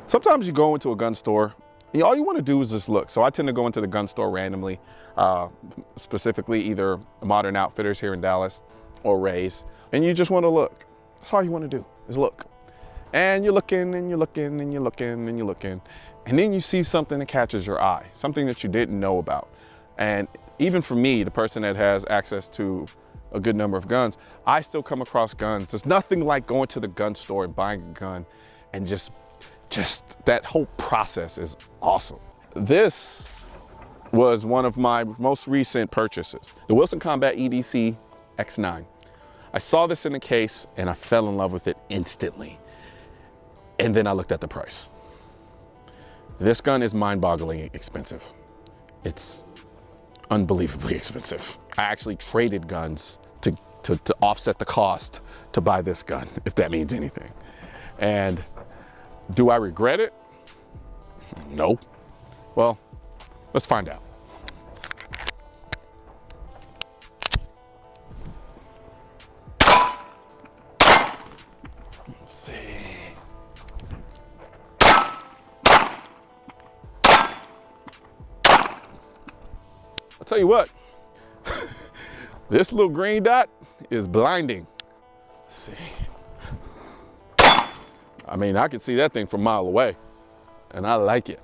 Sometimes you go into a gun store and all you want to do is just look. So I tend to go into the gun store randomly, specifically either Modern Outfitters here in Dallas or Ray's, and you just want to look. That's all you want to do is look. And you're looking and you're looking and you're looking and you're looking, and then you see something that catches your eye, something that you didn't know about. And even for me, the person that has access to a good number of guns, I still come across guns. There's nothing like going to the gun store and buying a gun, and just that whole process is awesome. This was one of my most recent purchases, the Wilson Combat EDC X9. I saw this in the case and I fell in love with it instantly. And then I looked at the price. This gun is mind-bogglingly expensive. It's unbelievably expensive. I actually traded guns to offset the cost to buy this gun, if that means anything. And do I regret it? No. Well, let's find out. I'll tell you what, this little green dot is blinding. Let's see. I mean, I can see that thing from a mile away, and I like it.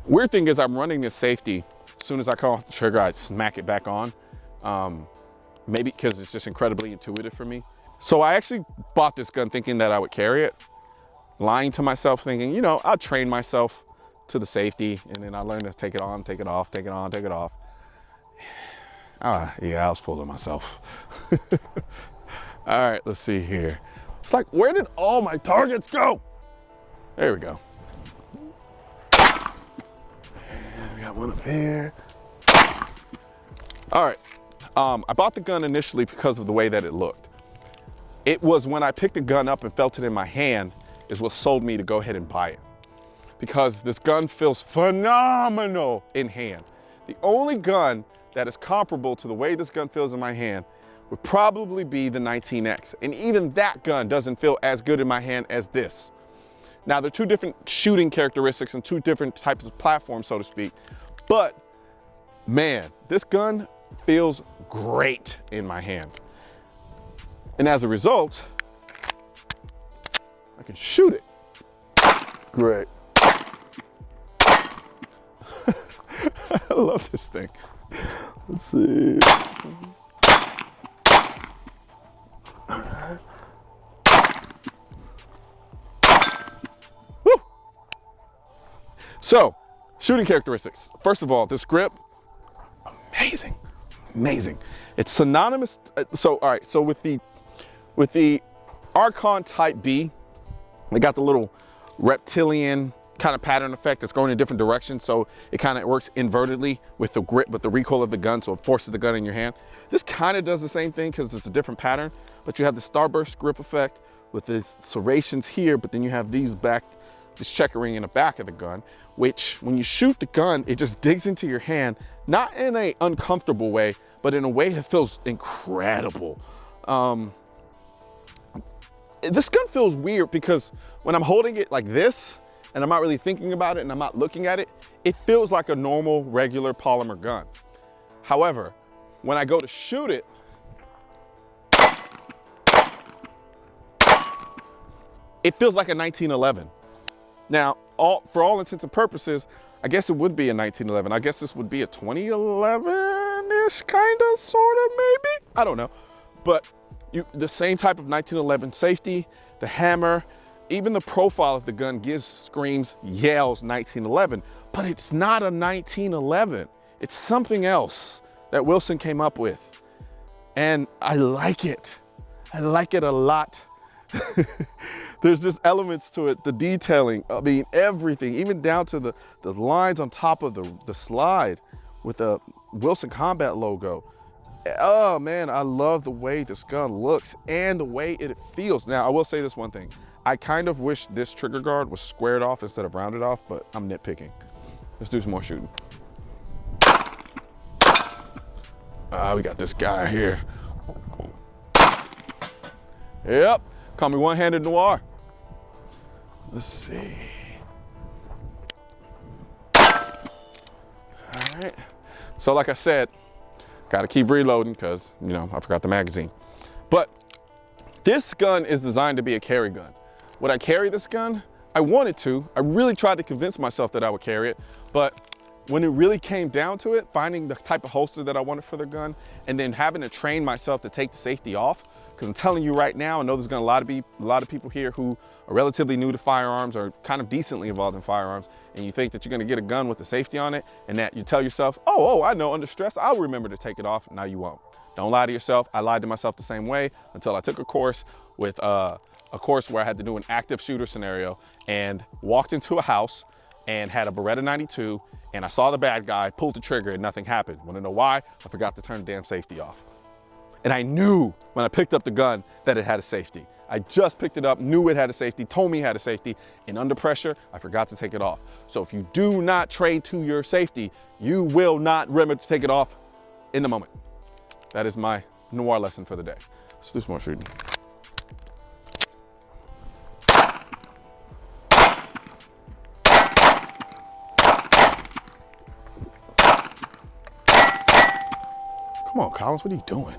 Weird thing is I'm running this safety. As soon as I come off the trigger, I smack it back on. Maybe because it's just incredibly intuitive for me. So I actually bought this gun thinking that I would carry it, lying to myself, thinking, you know, I'll train myself to the safety, and then I learn to take it on, take it off, take it on, take it off. Yeah, I was fooling myself. All right, let's see here. It's like, where did all my targets go? There we go. We got one up here. All right, I bought the gun initially because of the way that it looked. It was when I picked the gun up and felt it in my hand is what sold me to go ahead and buy it. Because this gun feels phenomenal in hand. The only gun that is comparable to the way this gun feels in my hand would probably be the 19X. And even that gun doesn't feel as good in my hand as this. Now, they're two different shooting characteristics and two different types of platforms, so to speak. But man, this gun feels great in my hand. And as a result, I can shoot it. Great. I love this thing. Let's see. All right. Woo! So, shooting characteristics. First of all, this grip, amazing, amazing. It's synonymous. So, all right, so with the Archon Type B, they got the little reptilian kind of pattern effect that's going in different directions. So it kind of works invertedly with the grip, with the recoil of the gun. So it forces the gun in your hand. This kind of does the same thing because it's a different pattern, but you have the starburst grip effect with the serrations here, but then you have these back, this checkering in the back of the gun, which when you shoot the gun, it just digs into your hand, not in a uncomfortable way, but in a way that feels incredible. This gun feels weird because when I'm holding it like this and I'm not really thinking about it and I'm not looking at it, it feels like a normal, regular polymer gun. However, when I go to shoot it, it feels like a 1911. Now, for all intents and purposes, I guess it would be a 1911. I guess this would be a 2011-ish, kind of, sort of, maybe? I don't know. But the same type of 1911 safety, the hammer, even the profile of the gun screams, yells 1911, but it's not a 1911. It's something else that Wilson came up with. And I like it. I like it a lot. There's just elements to it, the detailing, I mean, everything, even down to the lines on top of the slide with the Wilson Combat logo. Oh man, I love the way this gun looks and the way it feels. Now, I will say this one thing. I kind of wish this trigger guard was squared off instead of rounded off, but I'm nitpicking. Let's do some more shooting. We got this guy here. Yep, call me one-handed Noir. Let's see. All right. So like I said, got to keep reloading because, you know, I forgot the magazine. But this gun is designed to be a carry gun. Would I carry this gun? I wanted to. I really tried to convince myself that I would carry it, but when it really came down to it, finding the type of holster that I wanted for the gun and then having to train myself to take the safety off, because I'm telling you right now, I know there's gonna be a lot of people here who are relatively new to firearms or kind of decently involved in firearms, and you think that you're gonna get a gun with the safety on it and that you tell yourself, oh, I know, under stress, I'll remember to take it off. Now you won't. Don't lie to yourself. I lied to myself the same way until I took a course with a course where I had to do an active shooter scenario and walked into a house and had a Beretta 92 and I saw the bad guy, pulled the trigger and nothing happened. Wanna know why? I forgot to turn the damn safety off. And I knew when I picked up the gun that it had a safety. I just picked it up, knew it had a safety, told me it had a safety, and under pressure, I forgot to take it off. So if you do not trade to your safety, you will not remember to take it off in the moment. That is my Noir lesson for the day. Let's do some more shooting. Come on, Collins, what are you doing?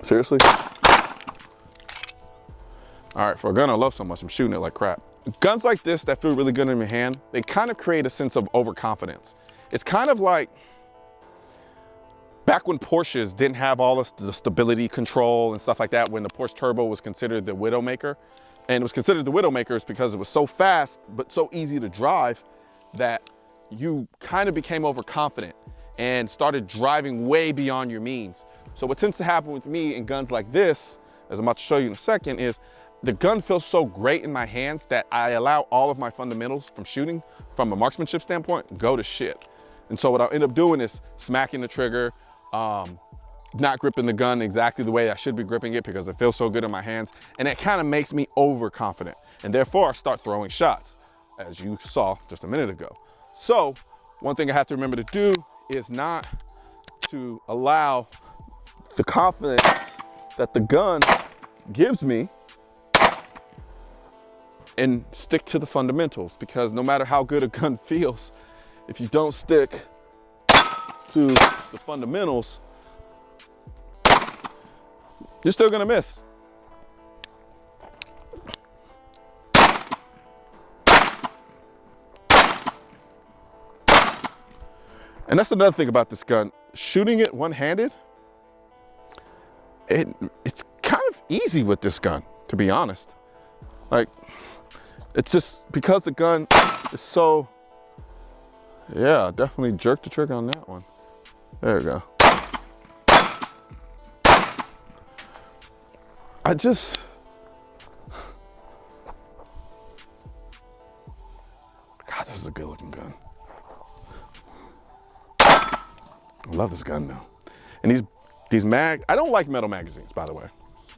Seriously? All right, for a gun I love so much, I'm shooting it like crap. Guns like this that feel really good in your hand, they kind of create a sense of overconfidence. It's kind of like back when Porsches didn't have all the stability control and stuff like that, when the Porsche Turbo was considered the Widowmaker. And it was considered the Widowmaker because it was so fast, but so easy to drive that you kind of became overconfident and started driving way beyond your means. So what tends to happen with me in guns like this, as I'm about to show you in a second, is the gun feels so great in my hands that I allow all of my fundamentals from shooting, from a marksmanship standpoint, go to shit. And so what I'll end up doing is smacking the trigger, not gripping the gun exactly the way I should be gripping it because it feels so good in my hands. And it kind of makes me overconfident. And therefore I start throwing shots, as you saw just a minute ago. So one thing I have to remember to do is not to allow the confidence that the gun gives me and stick to the fundamentals, because no matter how good a gun feels, if you don't stick to the fundamentals, you're still gonna miss. And that's another thing about this gun. Shooting it one-handed, it's kind of easy with this gun, to be honest. Like, it's just because the gun is so, yeah, definitely jerk the trigger on that one. There we go. God, this is a good looking gun. I love this gun though. And these I don't like metal magazines, by the way.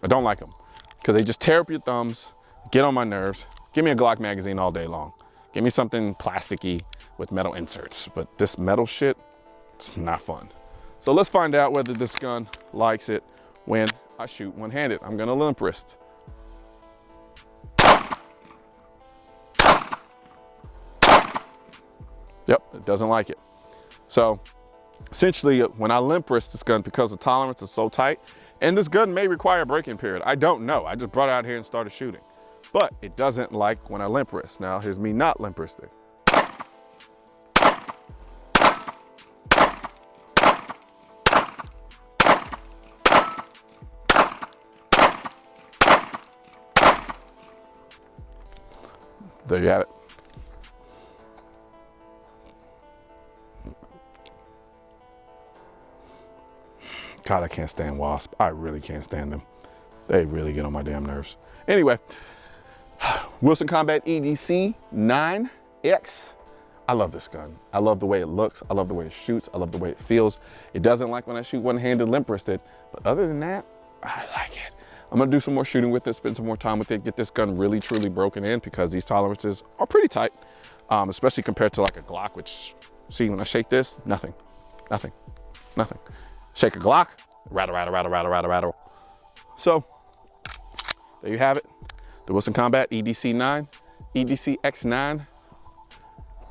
I don't like them because they just tear up your thumbs, get on my nerves. Give me a Glock magazine all day long. Give me something plasticky with metal inserts, but this metal shit, it's not fun. So let's find out whether this gun likes it when I shoot one-handed. I'm gonna limp wrist. Yep, it doesn't like it. So essentially, when I limp wrist this gun, because the tolerance is so tight, and this gun may require a break-in period. I don't know. I just brought it out here and started shooting. But it doesn't like when I limp wrist. Now, here's me not limp wristing. There you have it. God, I can't stand wasp. I really can't stand them. They really get on my damn nerves. Anyway, Wilson Combat EDC X9. I love this gun. I love the way it looks. I love the way it shoots. I love the way it feels. It doesn't like when I shoot one-handed limp wristed, but other than that, I like it. I'm gonna do some more shooting with it, spend some more time with it, get this gun really, truly broken in because these tolerances are pretty tight, especially compared to like a Glock, which, see, when I shake this, nothing, nothing, nothing. Shake a Glock, rattle, rattle, rattle, rattle, rattle, rattle. So, there you have it. The Wilson Combat EDC X9.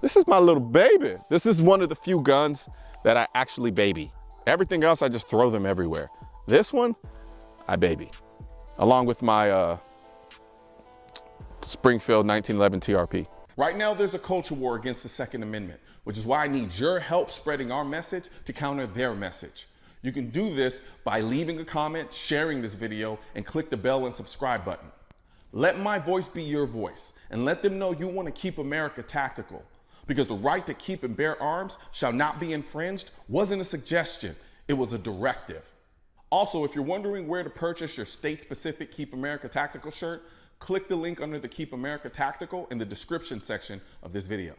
This is my little baby. This is one of the few guns that I actually baby. Everything else, I just throw them everywhere. This one, I baby. Along with my Springfield 1911 TRP. Right now, there's a culture war against the Second Amendment, which is why I need your help spreading our message to counter their message. You can do this by leaving a comment, sharing this video, and click the bell and subscribe button. Let my voice be your voice, and let them know you want to keep America tactical. Because the right to keep and bear arms shall not be infringed wasn't a suggestion, it was a directive. Also, if you're wondering where to purchase your state-specific Keep America Tactical shirt, click the link under the Keep America Tactical in the description section of this video.